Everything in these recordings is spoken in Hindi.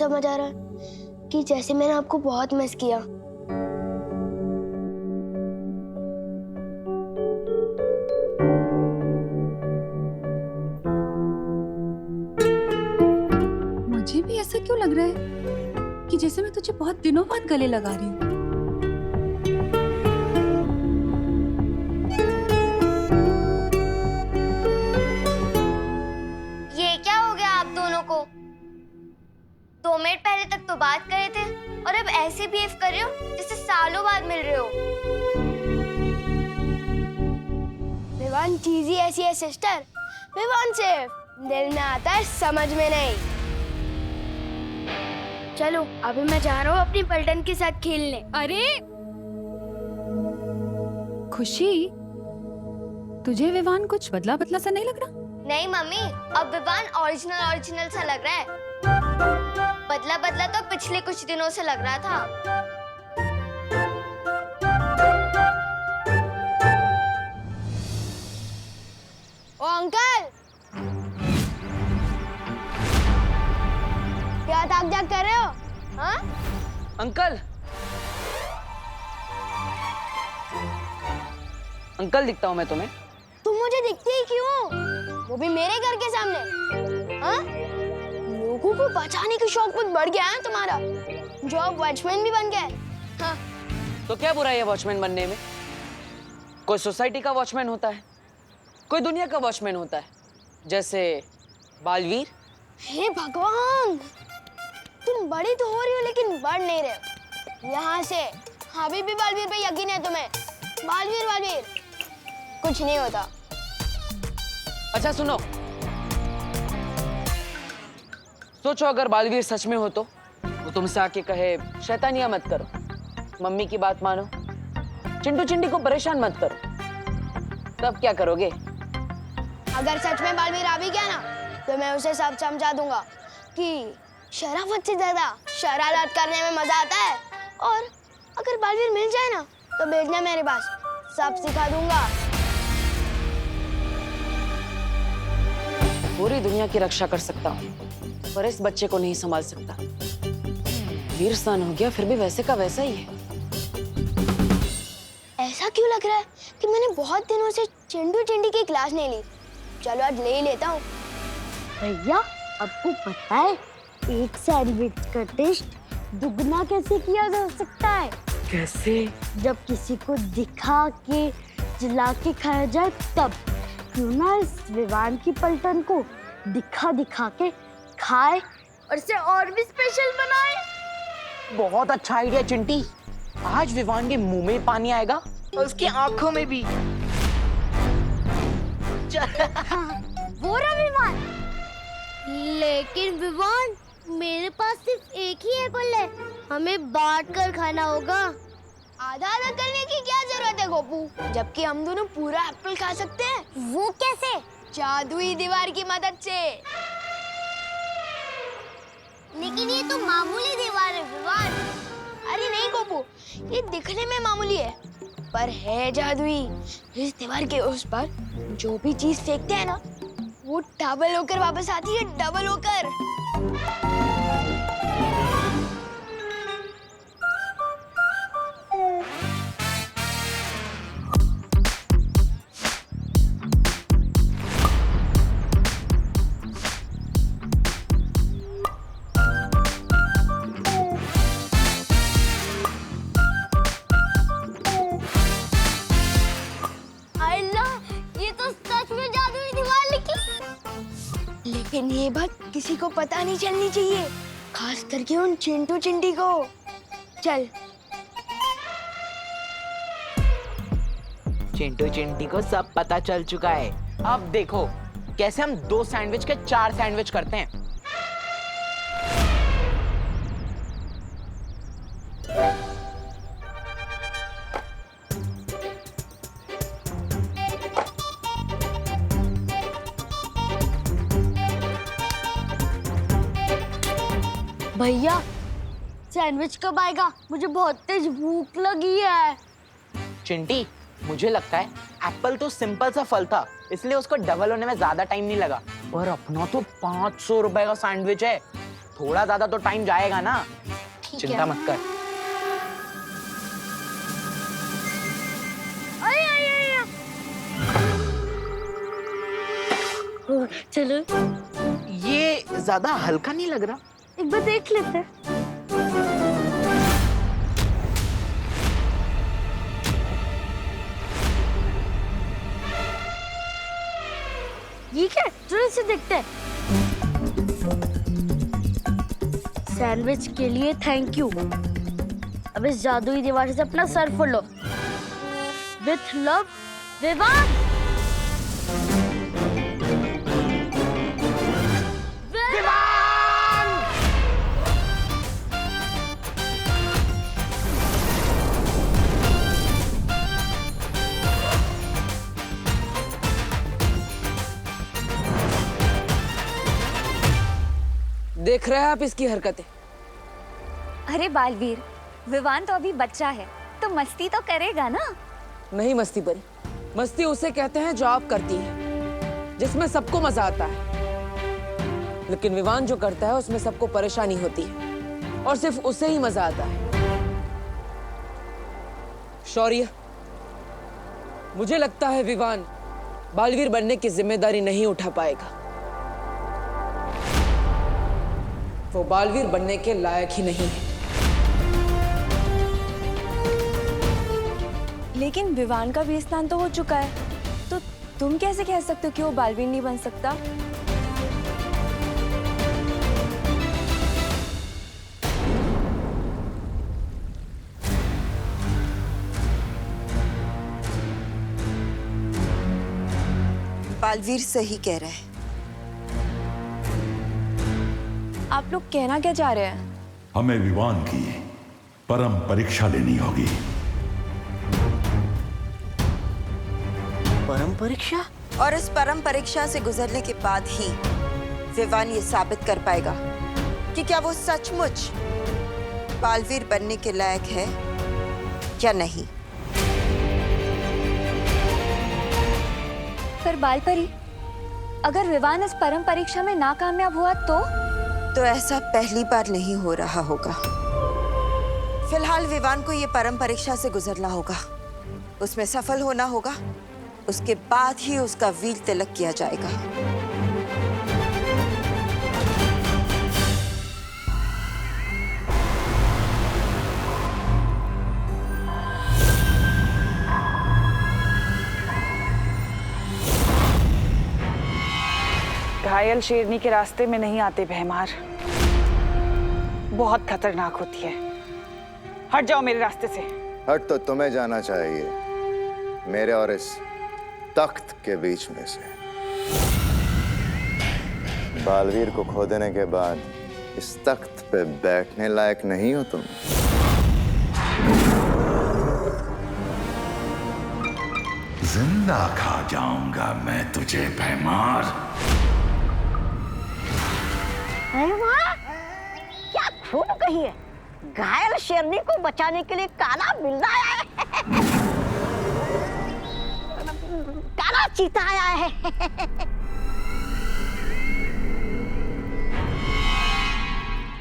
समझ आ रहा है कि जैसे मैंने आपको बहुत मिस किया। मुझे भी ऐसा क्यों लग रहा है कि जैसे मैं तुझे बहुत दिनों बाद गले लगा रही हूँ। ये क्या हो गया आप दोनों को? 2 मिनट पहले तक तो बात कर रहे थे और अब ऐसे बिहेव कर रहे हो जैसे सालों बाद मिल रहे हो। विवान चीज ही ऐसी है सिस्टर, विवान सिर्फ दिल में आता है, समझ में नहीं। चलो अभी मैं जा रहा हूँ अपनी पलटन के साथ खेलने। अरे खुशी, तुझे विवान कुछ बदला बदला सा नहीं लग रहा? नहीं मम्मी, अब विवान ओरिजिनल सा लग रहा है। बदला बदला तो पिछले कुछ दिनों से लग रहा था। ओ अंकल, क्या ताक झाक कर रहे हो? हाँ? अंकल, अंकल दिखता हूँ मैं तुम्हें? तुम मुझे दिखती ही क्यों? वो भी मेरे घर के सामने। हाँ? लोगों को बचाने की शौक बहुत बढ़ गया है तुम्हारा, जो अब वॉचमैन भी बन गए। हाँ? तो क्या बुराई है वॉचमैन बनने में? कोई सोसाइटी का वॉचमैन होता है, कोई दुनिया का वॉचमैन होता है, जैसे बालवीर। हे भगवान, तुम बड़ी तो हो रही हो लेकिन बढ़ नहीं रहे हो। यहाँ से अभी भी बालवीर पे यकीन है तुम्हें? बालवीर बालवीर कुछ नहीं होता। अच्छा सुनो, सोचो अगर बालवीर सच में हो तो वो तुमसे आके कहे शैतानियां मत करो, मम्मी की बात मानो, चिंटू चिंटी को परेशान मत करो, तब क्या करोगे? अगर सच में बालवीर आ भी गया ना तो मैं उसे सब समझा दूंगा कि शराफत से ज्यादा शरारत करने में मजा आता है। और अगर बालवीर मिल जाए ना तो भेजना मेरे पास, सब सिखा दूंगा। पूरी दुनिया की रक्षा कर सकता हूँ पर इस बच्चे को नहीं संभाल सकता। वीर सन हो गया फिर भी वैसे का वैसा ही है। ऐसा क्यों लग रहा है कि मैंने बहुत दिनों से चिंटू चिंटी की क्लास नहीं ली? चलो आज ले ही लेता हूँ। भैया, आपको पता है एक सैंडविच का टेस्ट दुगना कैसे किया जा सकता है? कैसे? जब किसी को दिखा के जला के खाया जाए तब। क्यों ना इस विवान की पलटन को दिखा दिखा के खाए और इसे और भी स्पेशल बनाए। बहुत अच्छा आइडिया चिंटी। आज विवान के मुंह में पानी आएगा और उसकी आंखों में भी। वो रहा विवान। लेकिन विवान, मेरे पास सिर्फ एक ही एप्पल है, हमें बांट कर खाना होगा। आधा आधा करने की क्या जरूरत है गोपू, जबकि हम दोनों पूरा एप्पल खा सकते हैं। वो कैसे? जादुई दीवार की मदद से। लेकिन ये तो मामूली दीवार है विवान। अरे नहीं गोपू, ये दिखने में मामूली है पर है जादुई। इस दीवार के उस पर जो भी चीज फेंकते हैं ना वो डबल होकर वापस आती है, डबल होकर। लेकिन ये बात किसी को पता नहीं चलनी चाहिए, खास करके उन चिंटू चिंटी को। चल। चिंटू चिंटी को सब पता चल चुका है। अब देखो कैसे हम 2 सैंडविच के 4 सैंडविच करते हैं। भैया, सैंडविच कब आएगा? मुझे बहुत तेज भूख लगी है। चिंटी, मुझे लगता है एप्पल तो सिंपल सा फल था, इसलिए उसको डबल होने में ज्यादा टाइम नहीं लगा। और अपना तो 500 रुपए का सैंडविच है, थोड़ा ज्यादा तो टाइम जाएगा ना, चिंता मत कर। अरे ओ, चलो ये ज्यादा हल्का नहीं लग रहा? एक बार देख लेते हैं। ये क्या है? जरा इसे देखते हैं। सैंडविच के लिए थैंक यू। अब इस जादुई दीवार से अपना सर फोड़ लो। With love, Vivaan. देख रहे हैं आप इसकी हरकतें? अरे बालवीर, विवान तो अभी बच्चा है, तो मस्ती तो करेगा ना। नहीं मस्ती परी, मस्ती उसे कहते हैं जो आप करती है, जिसमें सबको मजा आता है। लेकिन विवान जो करता है उसमें सबको परेशानी होती है और सिर्फ उसे ही मजा आता है। शौर्य, मुझे लगता है विवान बालवीर बनने की जिम्मेदारी नहीं उठा पाएगा। वो बालवीर बनने के लायक ही नहीं है। लेकिन विवान का भी स्नान तो हो चुका है, तो तुम कैसे कह सकते हो कि वो बालवीर नहीं बन सकता? बालवीर सही कह रहा है। आप लोग कहना क्या चाह रहे हैं? हमें विवान की परम परीक्षा लेनी होगी। परम परीक्षा? और इस परम परीक्षा से गुजरने के बाद ही विवान ये साबित कर पाएगा कि क्या वो सचमुच बालवीर बनने के लायक है या नहीं। पर बालपरी, अगर विवान इस परम परीक्षा में नाकामयाब हुआ तो ऐसा पहली बार नहीं हो रहा होगा। फिलहाल विवान को ये परम परीक्षा से गुजरना होगा, उसमें सफल होना होगा, उसके बाद ही उसका वीर तिलक किया जाएगा। घायल शेरनी के रास्ते में नहीं आते भैमार, बहुत खतरनाक होती है। हट जाओ मेरे रास्ते से। हट तो तुम्हें जाना चाहिए, मेरे और इस तख्त के बीच में से। बालवीर को खो देने के बाद इस तख्त पे बैठने लायक नहीं हो तुम। जिंदा खा जाऊंगा मैं तुझे भैमार। अरे वाह, क्या खून कही है। घायल शेरनी को बचाने के लिए काला बिल्ला आया है। काला चीता आया है।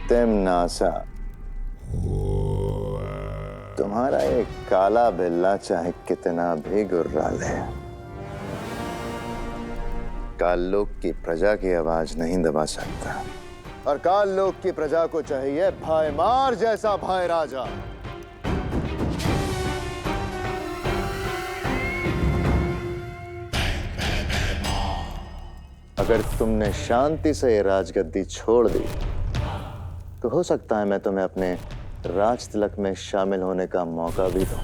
तिमनासा, तुम्हारा एक काला बिल्ला चाहे कितना भी गुर्राल है, काल लोक की प्रजा की आवाज नहीं दबा सकता। और काल लोक की प्रजा को चाहिए भाईमार जैसा भाई राजा। अगर तुमने शांति से ये राजगद्दी छोड़ दी तो हो सकता है मैं तुम्हें अपने राज तिलक में शामिल होने का मौका भी दूं।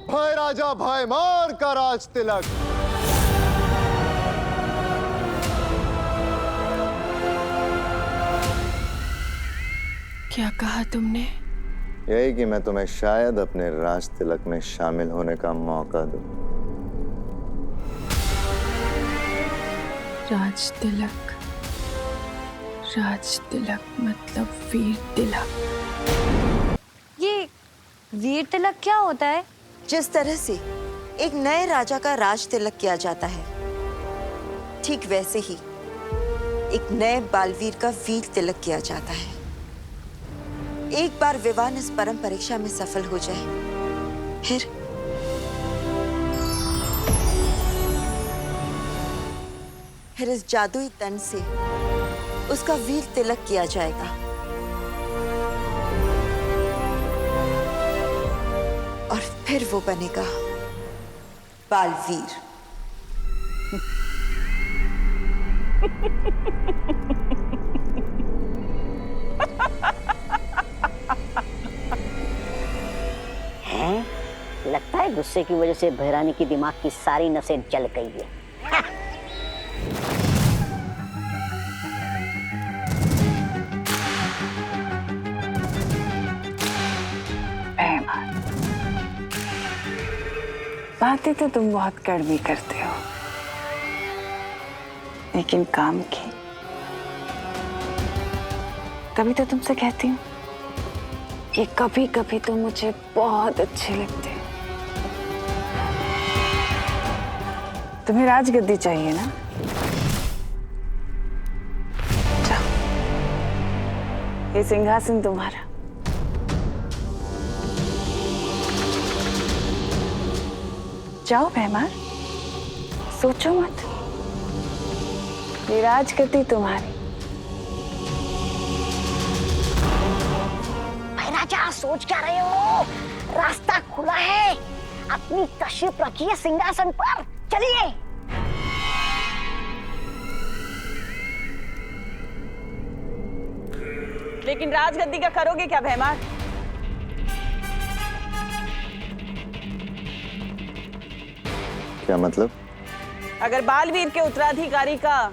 भाई राजा भाईमार का राज तिलक। क्या कहा तुमने? यही कि मैं तुम्हें शायद अपने राज तिलक में शामिल होने का मौका दूं। राज तिलक मतलब वीर तिलक। ये वीर तिलक क्या होता है? जिस तरह से एक नए राजा का राज तिलक किया जाता है, ठीक वैसे ही एक नए बालवीर का वीर तिलक किया जाता है। एक बार विवान इस परम परीक्षा में सफल हो जाए, फिर इस जादुई तन से उसका वीर तिलक किया जाएगा और फिर वो बनेगा बालवीर। लगता है गुस्से की वजह से भैरानी की दिमाग की सारी नसें जल गई है। बातें तो तुम बहुत कड़वी करते हो, लेकिन काम की। तभी तो तुमसे कहती हूँ कि कभी कभी तुम मुझे बहुत अच्छे लगते हो। तुम्हें राजगद्दी चाहिए ना? जाओ, ये सिंहासन तुम्हारा। जाओ भैमार, सोचो मत, ये राजगद्दी तुम्हारी। राजा सोच क्या रहे हो? रास्ता खुला है, अपनी तशरीफ रखिए सिंहासन पर, चलिए। लेकिन राजगद्दी का करोगे क्या भैमार? क्या मतलब? अगर बालवीर के उत्तराधिकारी का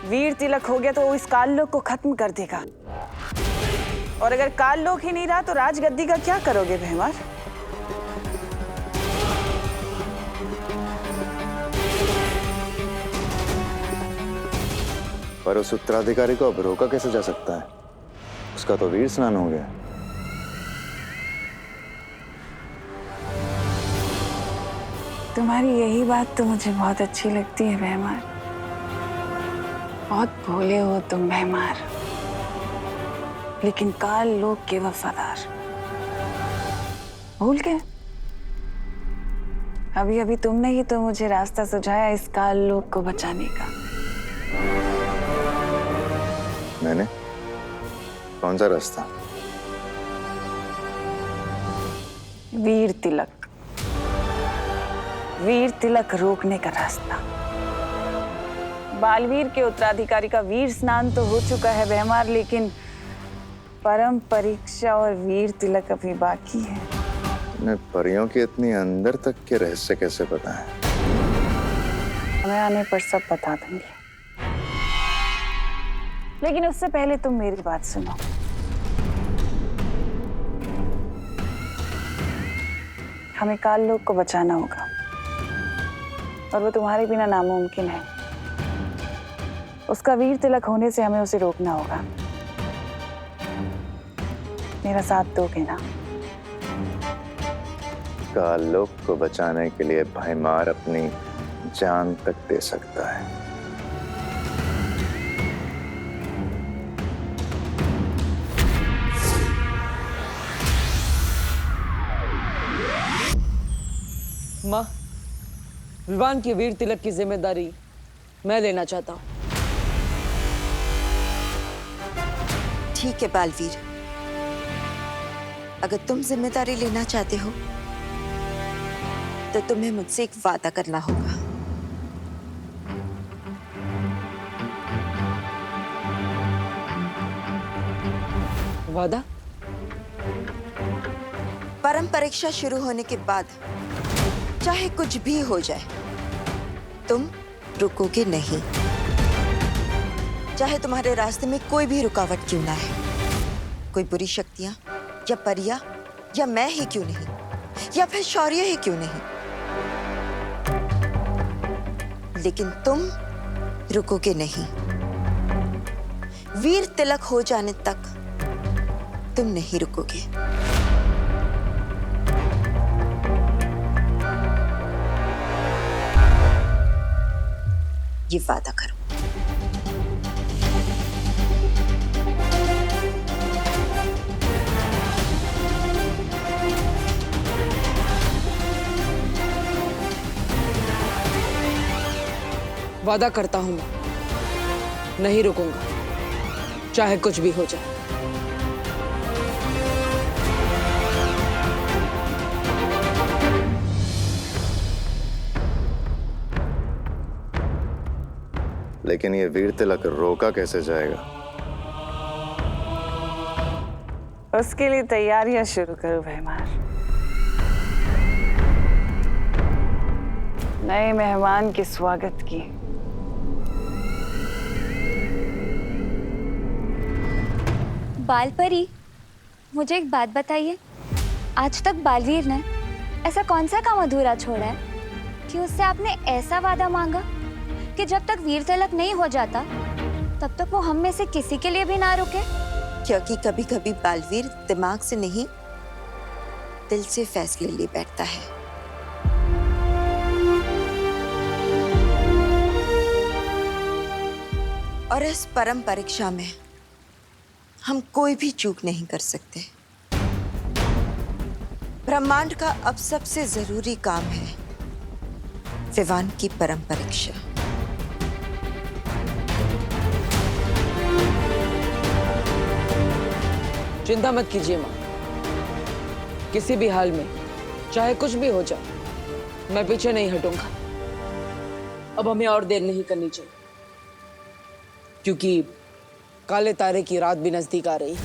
वीर तिलक हो गया तो वो इस काललोक को खत्म कर देगा, और अगर काललोक ही नहीं रहा तो राजगद्दी का क्या करोगे भैमार? पर उस उत्तराधिकारी को अब रोका कैसे जा सकता है? उसका तो वीर स्नान हो गया। तुम्हारी यही बात तो मुझे बहुत अच्छी लगती है भैमार। बहुत भोले हो तुम भैमार, लेकिन काल लोक के वफादार। भूल गए? अभी अभी तुमने ही तो मुझे रास्ता सुझाया इस काल लोक को बचाने का। मैंने? कौन सा रास्ता? वीर तिलक। वीर तिलक रोकने का रास्ता। बालवीर के उत्तराधिकारी का वीर स्नान तो हो चुका है भैमार, लेकिन परम परीक्षा और वीर तिलक अभी बाकी है। तुम्हें परियों की इतनी अंदर तक के रहस्य कैसे पता है? समय आने पर सब बता दूंगी, लेकिन उससे पहले तुम मेरी बात सुनो। हमें काल लोक को बचाना होगा, और वो तुम्हारे बिना नामुमकिन है। उसका वीर तिलक होने से हमें उसे रोकना होगा। मेरा साथ दोगे ना? काल लोक को बचाने के लिए भैमार अपनी जान तक दे सकता है। माँ, विवान की वीर तिलक की जिम्मेदारी मैं लेना चाहता हूँ। ठीक है बालवीर, अगर तुम जिम्मेदारी लेना चाहते हो तो तुम्हें मुझसे एक वादा करना होगा। वादा? परम परीक्षा शुरू होने के बाद चाहे कुछ भी हो जाए, तुम रुकोगे नहीं। चाहे तुम्हारे रास्ते में कोई भी रुकावट क्यों ना है, कोई बुरी शक्तियां या परियां या मैं ही क्यों नहीं, या फिर शौर्य ही क्यों नहीं, लेकिन तुम रुकोगे नहीं। वीर तिलक हो जाने तक तुम नहीं रुकोगे। ये वादा करो। वादा करता हूं मैं नहीं रुकूंगा, चाहे कुछ भी हो जाए। लेकिन ये वीर तिलक रोका कैसे जाएगा? उसके लिए तैयारियां शुरू करो भैमार। नए मेहमान के स्वागत की। बालपरी, मुझे एक बात बताइए, आज तक बालवीर ने ऐसा कौन सा काम अधूरा छोड़ा है कि उससे आपने ऐसा वादा मांगा कि जब तक वीर तिलक नहीं हो जाता तब तक वो हम में से किसी के लिए भी ना रुके? क्योंकि कभी कभी बालवीर दिमाग से नहीं दिल से फैसले ले बैठता है। और इस परम परीक्षा में हम कोई भी चूक नहीं कर सकते। ब्रह्मांड का अब सबसे जरूरी काम है विवान की परम परीक्षा। चिंता मत कीजिए माँ, किसी भी हाल में चाहे कुछ भी हो जाए मैं पीछे नहीं हटूंगा। अब हमें और देर नहीं करनी चाहिए क्योंकि काले तारे की रात भी नजदीक आ रही है।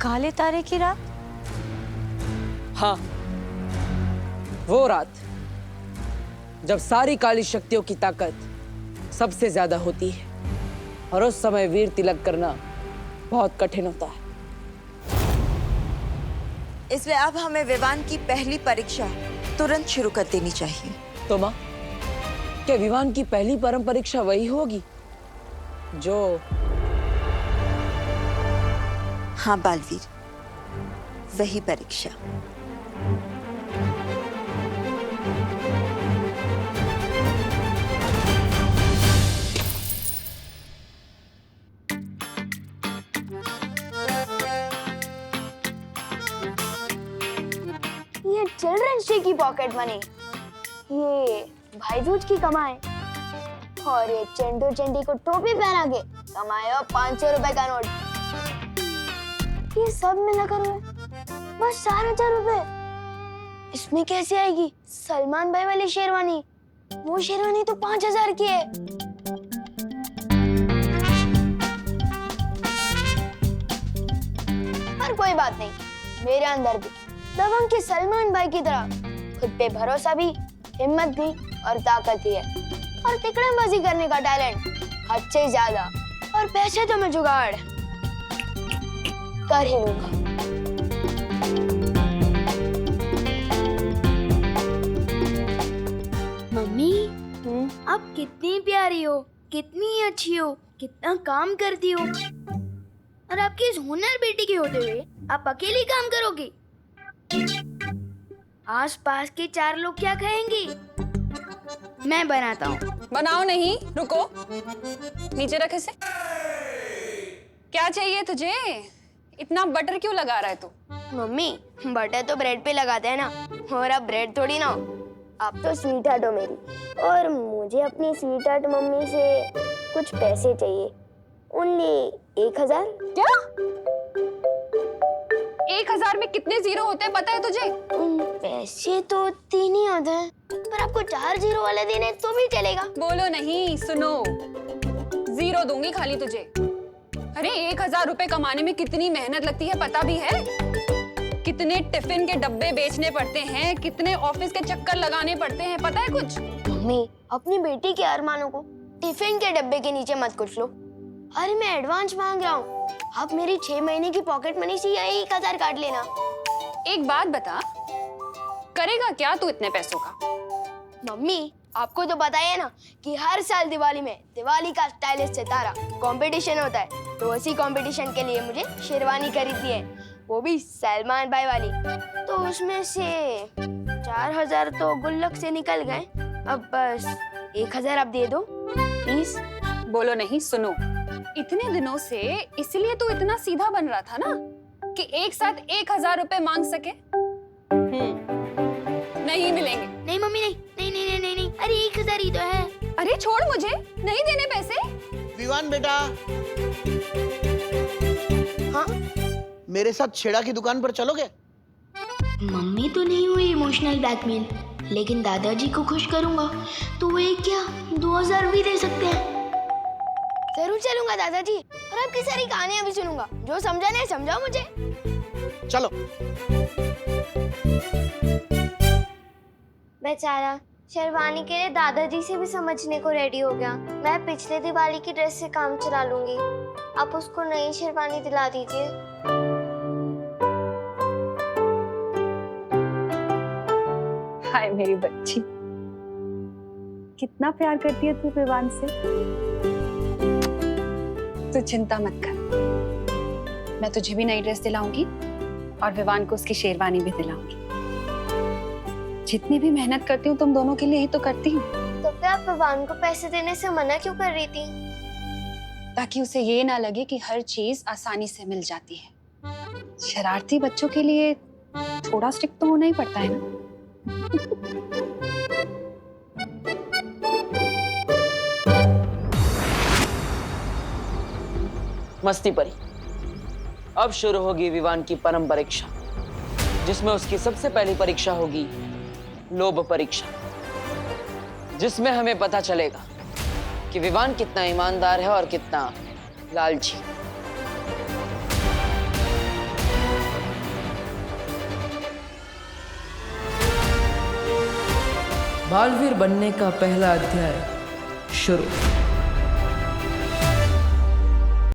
काले तारे की रात? हाँ, वो रात जब सारी काली शक्तियों की ताकत सबसे ज्यादा होती है और उस समय वीर तिलक करना बहुत कठिन होता है। इसलिए अब हमें विवान की पहली परीक्षा तुरंत शुरू कर देनी चाहिए। तो माँ, क्या विवान की पहली परम परीक्षा वही होगी जो? हाँ बालवीर, वही परीक्षा। ये चिल्ड्रंस डे की पॉकेट मनी, ये भाई दूज की कमाई और ये चंडू चंडी को टोपी पहना के कमाया 500 रुपए का नोट, ये सब मिलाकर हुए बस 4,000 रुपए। इसमें कैसे आएगी सलमान भाई वाली शेरवानी? वो शेरवानी तो 5,000 की है। पर कोई बात नहीं, मेरे अंदर भी दबंग के सलमान भाई की तरह खुद पे भरोसा भी, हिम्मत भी और ताकत भी है, और तिकड़मबाजी करने का टैलेंट हद से ज्यादा, और पैसे तो मैं जुगाड़ कर ही लूंगा। मम्मी, आप कितनी प्यारी हो, कितनी अच्छी हो, कितना काम करती हो, और आपकी इस हुनर बेटी के होते हुए आप अकेली काम करोगी? आस पास के 4 लोग क्या कहेंगे? मैं बनाता हूँ। बनाओ नहीं, रुको, नीचे रख इसे। क्या चाहिए तुझे? इतना बटर क्यों लगा रहा है तू? मम्मी, बटर तो ब्रेड पे लगाते हैं ना, और अब ब्रेड थोड़ी ना हो। आप तो स्वीट हार्ट हो मेरी, और मुझे अपनी स्वीट हार्ट मम्मी से कुछ पैसे चाहिए। ओनली 1,000। क्या? 1,000 में कितने जीरो होते हैं पता है तुझे? पैसे तो 3 ही होते हैं, पर आपको 4 जीरो वाले देने तो भी चलेगा। बोलो नहीं, सुनो, जीरो दूंगी खाली तुझे। अरे 1,000 रुपए कमाने में कितनी मेहनत लगती है पता भी है? कितने टिफिन के डब्बे बेचने पड़ते हैं, कितने ऑफिस के चक्कर लगाने पड़ते हैं, पता है कुछ? मम्मी, अपनी बेटी के अरमानों को टिफिन के डब्बे के नीचे मत कुछ लो। अरे मैं एडवांस मांग रहा हूँ, आप मेरी 6 महीने की पॉकेट मनी से यही 1,000 काट लेना। एक बात बता, करेगा क्या तू इतने पैसों का? मम्मी, आपको तो पता है ना कि हर साल दिवाली में दिवाली का स्टाइलिश सितारा कंपटीशन होता है, तो उसी कंपटीशन के लिए मुझे शेरवानी खरीदनी है, वो भी सलमान भाई वाली। तो उसमें से 4,000 तो गुल्लक से निकल गए, अब बस 1,000 आप दे दो प्लीज। बोलो नहीं, सुनो, इतने दिनों से इसलिए तू इतना सीधा बन रहा था ना कि एक साथ 1,000 रुपए मांग सके। नहीं मिलेंगे। नहीं मम्मी, नहीं नहीं नहीं नहीं नहीं, अरे 1,000 ही तो है। अरे छोड़ मुझे, नहीं देने पैसे। विवान बेटा, हाँ, मेरे साथ छेड़ा की दुकान पर चलोगे? मम्मी तो नहीं हुई इमोशनल ब्लैकमेल, लेकिन दादाजी को खुश करूंगा तो वो एक क्या 2000 भी दे सकते हैं। जरूर चलूंगा दादाजी, और आपकी सारी कहानियां भी सुनूंगा। जो समझा नहीं समझाओ मुझे। चलो। बेचारा शेरवानी के लिए दादाजी से भी समझने को रेडी हो गया। मैं पिछले दिवाली की ड्रेस से काम चला लूंगी, आप उसको नई शेरवानी दिला दीजिए। हाय मेरी बच्ची, कितना प्यार करती है तू विवान से। तू चिंता मत कर, मैं तुझे भी नई ड्रेस दिलाऊंगी और विवान को उसकी शेरवानी भी दिलाऊंगी। जितनी भी मेहनत करती हूँ तुम दोनों के लिए ही तो करती हूँ। तो फिर आप विवान को पैसे देने से मना क्यों कर रही थी? ताकि उसे ये ना लगे कि हर चीज आसानी से मिल जाती है। शरारती बच्चों के लिए थोड़ा स्ट्रिक्ट तो होना ही पड़ता है ना। मस्ती परी, अब शुरू होगी विवान की परम परीक्षा, जिसमें उसकी सबसे पहली परीक्षा होगी लोभ परीक्षा, जिसमें हमें पता चलेगा कि विवान कितना ईमानदार है और कितना लालची। बालवीर बनने का पहला अध्याय शुरू।